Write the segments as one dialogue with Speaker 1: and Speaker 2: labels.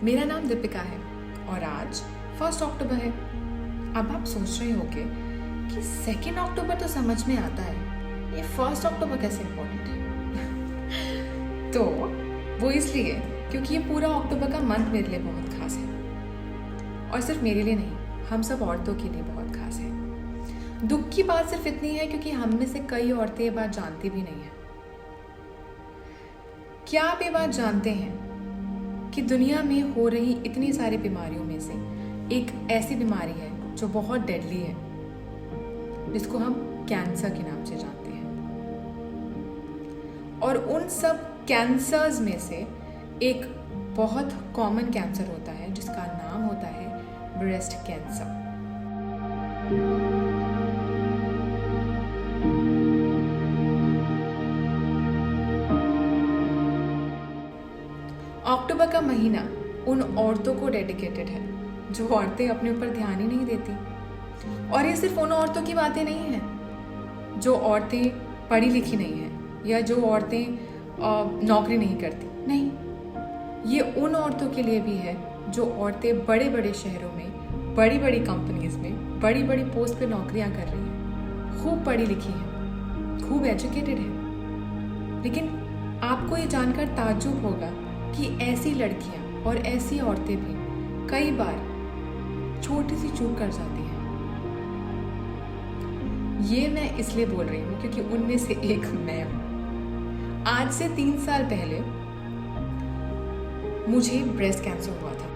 Speaker 1: मेरा नाम दीपिका है और आज 1 अक्टूबर है। अब आप सोच रहे होंगे कि 2 अक्टूबर तो समझ में आता है, ये 1 अक्टूबर कैसे इम्पोर्टेंट है। तो वो इसलिए क्योंकि ये पूरा अक्टूबर का मंथ मेरे लिए बहुत खास है और सिर्फ मेरे लिए नहीं, हम सब औरतों के लिए बहुत खास है। दुख की बात सिर्फ इतनी है क्योंकि हम में से कई औरतें ये बात जानती भी नहीं है। क्या आप ये बात जानते हैं कि दुनिया में हो रही इतनी सारी बीमारियों में से एक ऐसी बीमारी है जो बहुत डेडली है, जिसको हम कैंसर के नाम से जानते हैं। और उन सब कैंसर्स में से एक बहुत कॉमन कैंसर होता है जिसका नाम होता है ब्रेस्ट कैंसर। अक्टूबर का महीना उन औरतों को डेडिकेटेड है जो औरतें अपने ऊपर ध्यान ही नहीं देती। और ये सिर्फ उन औरतों की बातें नहीं हैं जो औरतें पढ़ी लिखी नहीं हैं या जो औरतें नौकरी नहीं करती। नहीं, ये उन औरतों के लिए भी है जो औरतें बड़े बड़े शहरों में, बड़ी बड़ी कंपनीज में, बड़ी बड़ी पोस्ट पे नौकरियां कर रही हैं, खूब पढ़ी लिखी हैं, खूब एजुकेटेड है। लेकिन आपको ये जानकर ताज्जुब होगा कि ऐसी लड़कियां और ऐसी औरतें भी कई बार छोटी सी चूक कर जाती हैं। ये मैं इसलिए बोल रही हूँ क्योंकि उनमें से एक मैं हूँ। आज से 3 साल पहले मुझे ब्रेस्ट कैंसर हुआ था।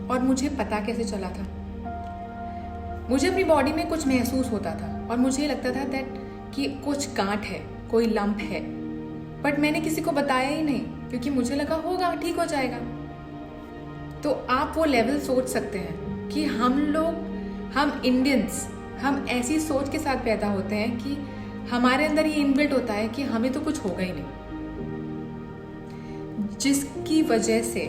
Speaker 1: और मुझे पता कैसे चला था? मुझे अपनी बॉडी में कुछ महसूस होता था और मुझे लगता था दैट कि कुछ गांठ है, कोई लंप है, बट मैंने किसी को बताया ही नहीं क्योंकि मुझे लगा होगा, ठीक हो जाएगा। तो आप वो लेवल सोच सकते हैं कि हम इंडियंस, हम ऐसी सोच के साथ पैदा होते हैं कि हमारे अंदर ये इनबिल्ट होता है कि हमें तो कुछ होगा ही नहीं, जिसकी वजह से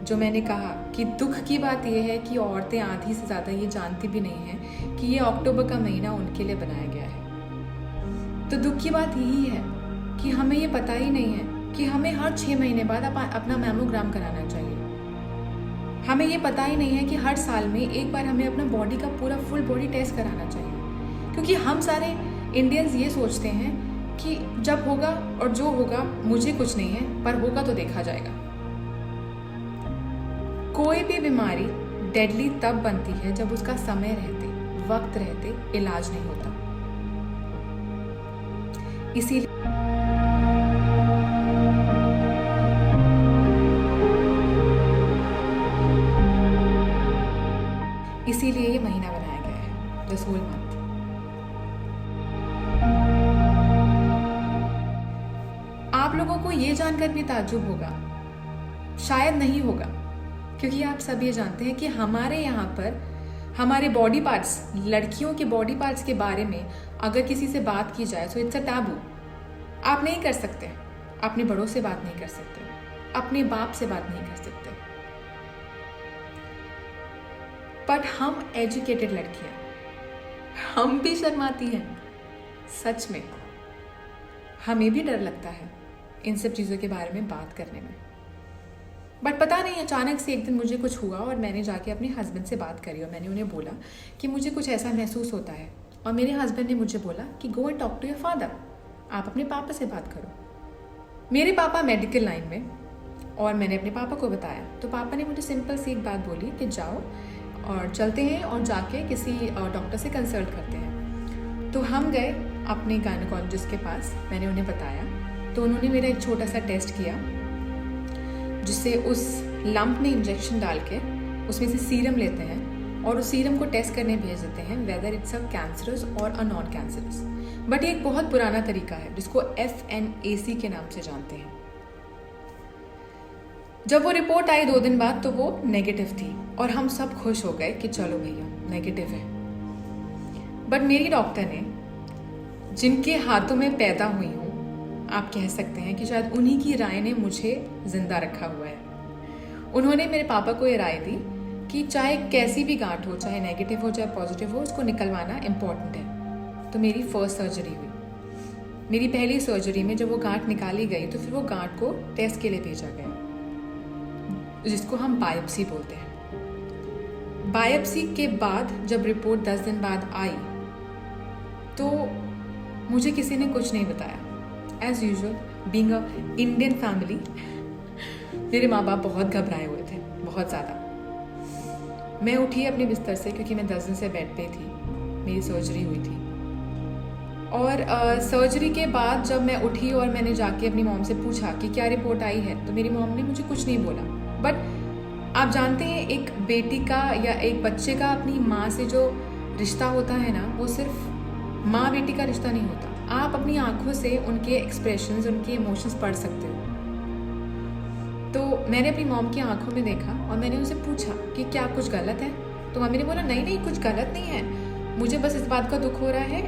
Speaker 1: जो मैंने कहा कि दुख की बात यह है कि औरतें आधी से ज़्यादा ये जानती भी नहीं हैं कि ये अक्टूबर का महीना उनके लिए बनाया गया है। तो दुख की बात यही है कि हमें ये पता ही नहीं है कि हमें हर 6 महीने बाद अपना मैमोग्राम कराना चाहिए। हमें ये पता ही नहीं है कि हर साल में एक बार हमें अपना बॉडी का पूरा फुल बॉडी टेस्ट कराना चाहिए। क्योंकि हम सारे इंडियंस ये सोचते हैं कि जब होगा और जो होगा मुझे कुछ नहीं है, पर होगा तो देखा जाएगा। कोई भी बीमारी डेडली तब बनती है जब उसका समय रहते, वक्त रहते इलाज नहीं होता। इसीलिए दिस होल मंथ। आप लोगों को ये जानकर भी ताज्जुब होगा, शायद नहीं होगा, क्योंकि आप सब ये जानते हैं कि हमारे यहाँ पर हमारे बॉडी पार्ट्स, लड़कियों के बॉडी पार्ट्स के बारे में अगर किसी से बात की जाए तो इट्स अ टैबू। आप नहीं कर सकते, अपने बड़ों से बात नहीं कर सकते, अपने बाप से बात नहीं कर सकते। बट हम एजुकेटेड लड़कियां, हम भी शर्माती हैं, सच में हमें भी डर लगता है इन सब चीज़ों के बारे में बात करने में। बट पता नहीं, अचानक से एक दिन मुझे कुछ हुआ और मैंने जाके अपने हस्बैंड से बात करी और मैंने उन्हें बोला कि मुझे कुछ ऐसा महसूस होता है। और मेरे हस्बैंड ने मुझे बोला कि go and talk to your father, आप अपने पापा से बात करो। मेरे पापा मेडिकल लाइन में, और मैंने अपने पापा को बताया तो पापा ने मुझे सिंपल सी एक बात बोली कि जाओ और चलते हैं और जाके किसी डॉक्टर से कंसल्ट करते हैं। तो हम गए अपने गायनेकोलॉजिस्ट के पास, मैंने उन्हें बताया तो उन्होंने मेरा एक छोटा सा टेस्ट किया जिससे उस लंप में इंजेक्शन डाल के उसमें से सीरम लेते हैं और उस सीरम को टेस्ट करने भेज देते हैं वेदर इट्स अ कैंसरस और अ नॉन कैंसरस। बट ये एक बहुत पुराना तरीका है जिसको FNAC के नाम से जानते हैं। जब वो रिपोर्ट आई 2 दिन बाद तो वो नेगेटिव थी और हम सब खुश हो गए कि चलो भैया नेगेटिव है। बट मेरी डॉक्टर ने, जिनके हाथों में पैदा हुई हूँ, आप कह सकते हैं कि शायद उन्हीं की राय ने मुझे जिंदा रखा हुआ है। उन्होंने मेरे पापा को ये राय दी कि चाहे कैसी भी गांठ हो, चाहे नेगेटिव हो चाहे पॉजिटिव हो, उसको निकलवाना इम्पॉर्टेंट है। तो मेरी फर्स्ट सर्जरी हुई। मेरी पहली सर्जरी में जब वो गांठ निकाली गई तो फिर वो गांठ को टेस्ट के लिए भेजा गया, जिसको हम बायोप्सी बोलते हैं। बायोप्सी के बाद जब रिपोर्ट 10 दिन बाद आई तो मुझे किसी ने कुछ नहीं बताया। As usual, being a Indian family, मेरे माँ बाप बहुत घबराए हुए थे, बहुत ज़्यादा। मैं उठी अपने बिस्तर से क्योंकि मैं 10 दिन से बेड पे थी, मेरी सर्जरी हुई थी। और सर्जरी के बाद जब मैं उठी और मैंने जाके अपनी मॉम से पूछा कि क्या रिपोर्ट आई है, तो मेरी मॉम ने मुझे कुछ नहीं बोला। बट आप जानते हैं, एक बेटी का या एक बच्चे का अपनी माँ से जो रिश्ता होता है ना, वो सिर्फ माँ बेटी का रिश्ता नहीं होता। आप अपनी आंखों से उनके एक्सप्रेशंस, उनके इमोशंस पढ़ सकते हो। तो मैंने अपनी मॉम की आंखों में देखा और मैंने उनसे पूछा कि क्या कुछ गलत है। तो मम्मी ने बोला नहीं नहीं, कुछ गलत नहीं है, मुझे बस इस बात का दुख हो रहा है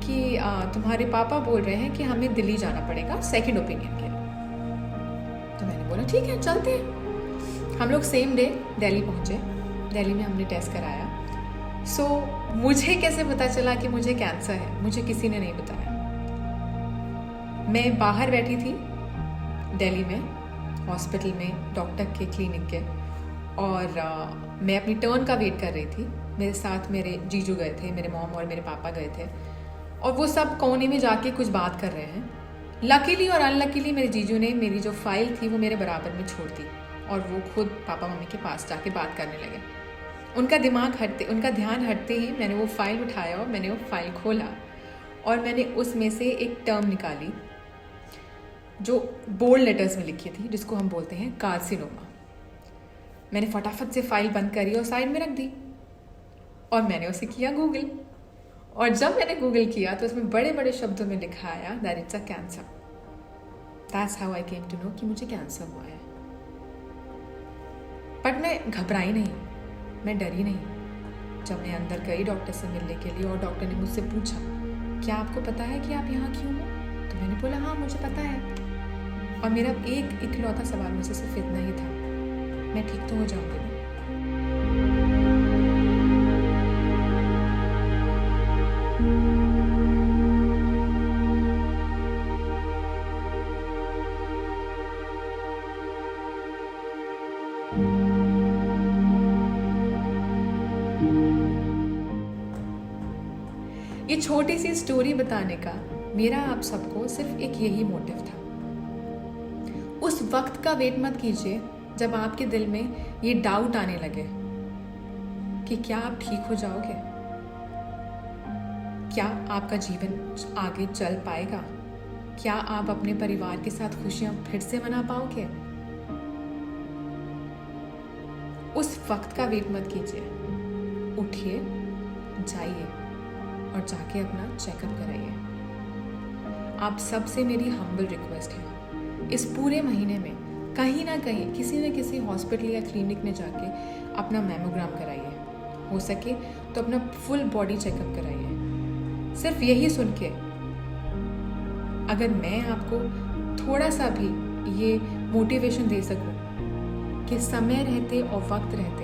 Speaker 1: कि तुम्हारे पापा बोल रहे हैं कि हमें दिल्ली जाना पड़ेगा सेकंड ओपिनियन के लिए। तो मैंने बोला ठीक है चलते हैं। हम लोग सेम डे दिल्ली पहुँचे। दिल्ली में हमने टेस्ट कराया। मुझे कैसे पता चला कि मुझे कैंसर है? मुझे किसी ने नहीं बताया। मैं बाहर बैठी थी दिल्ली में, हॉस्पिटल में, डॉक्टर के क्लिनिक के, और मैं अपनी टर्न का वेट कर रही थी। मेरे साथ मेरे जीजू गए थे, मेरे मॉम और मेरे पापा गए थे, और वो सब कोने में जाके कुछ बात कर रहे हैं। लकीली और अनलकीली मेरे जीजू ने मेरी जो फाइल थी वो मेरे बराबर में छोड़ दी और वो खुद पापा मम्मी के पास जाके बात करने लगे। उनका ध्यान हटते ही मैंने वो फाइल उठाया और मैंने वो फाइल खोला और मैंने उसमें से एक टर्म निकाली जो बोल्ड लेटर्स में लिखी थी, जिसको हम बोलते हैं कार्सिनोमा। मैंने फटाफट से फाइल बंद करी और साइड में रख दी और मैंने उसे किया गूगल। और जब मैंने गूगल किया तो उसमें बड़े बड़े शब्दों में लिखा आया that it's a cancer. That's how I came to know कि मुझे कैंसर हुआ है। बट मैं घबराई नहीं, मैं डरी नहीं। जब मैं अंदर गई डॉक्टर से मिलने के लिए और डॉक्टर ने मुझसे पूछा क्या आपको पता है कि आप यहाँ क्यों हो, तो मैंने बोला हाँ मुझे पता है। और मेरा एक इकलौता सवाल मुझसे सिर्फ इतना ही था, मैं ठीक तो हो जाऊंगी ना? ये छोटी सी स्टोरी बताने का मेरा आप सबको सिर्फ एक यही मोटिव था। उस वक्त का वेट मत कीजिए जब आपके दिल में ये डाउट आने लगे कि क्या आप ठीक हो जाओगे, क्या आपका जीवन आगे चल पाएगा, क्या आप अपने परिवार के साथ खुशियां फिर से मना पाओगे। उस वक्त का वेट मत कीजिए, उठिए जाइए और जाके अपना चेकअप कराइए। आप सबसे मेरी हम्बल रिक्वेस्ट है, इस पूरे महीने में कहीं ना कहीं किसी न किसी हॉस्पिटल या क्लिनिक में जाके अपना मैमोग्राम कराइए। हो सके तो अपना फुल बॉडी चेकअप कराइए। सिर्फ यही सुन के अगर मैं आपको थोड़ा सा भी ये मोटिवेशन दे सकूं कि समय रहते और वक्त रहते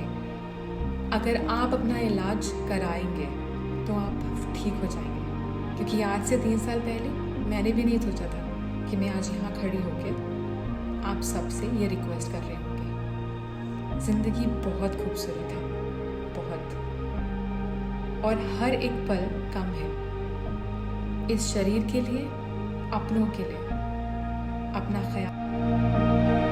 Speaker 1: अगर आप अपना इलाज कराएंगे तो आप ठीक हो जाएंगे। क्योंकि आज से 3 साल पहले मैंने भी नहीं सोचा था कि मैं आज यहाँ खड़ी होकर आप सबसे ये रिक्वेस्ट कर रही होंगी। ज़िंदगी बहुत खूबसूरत है, बहुत, और हर एक पल कम है। इस शरीर के लिए, अपनों के लिए अपना ख्याल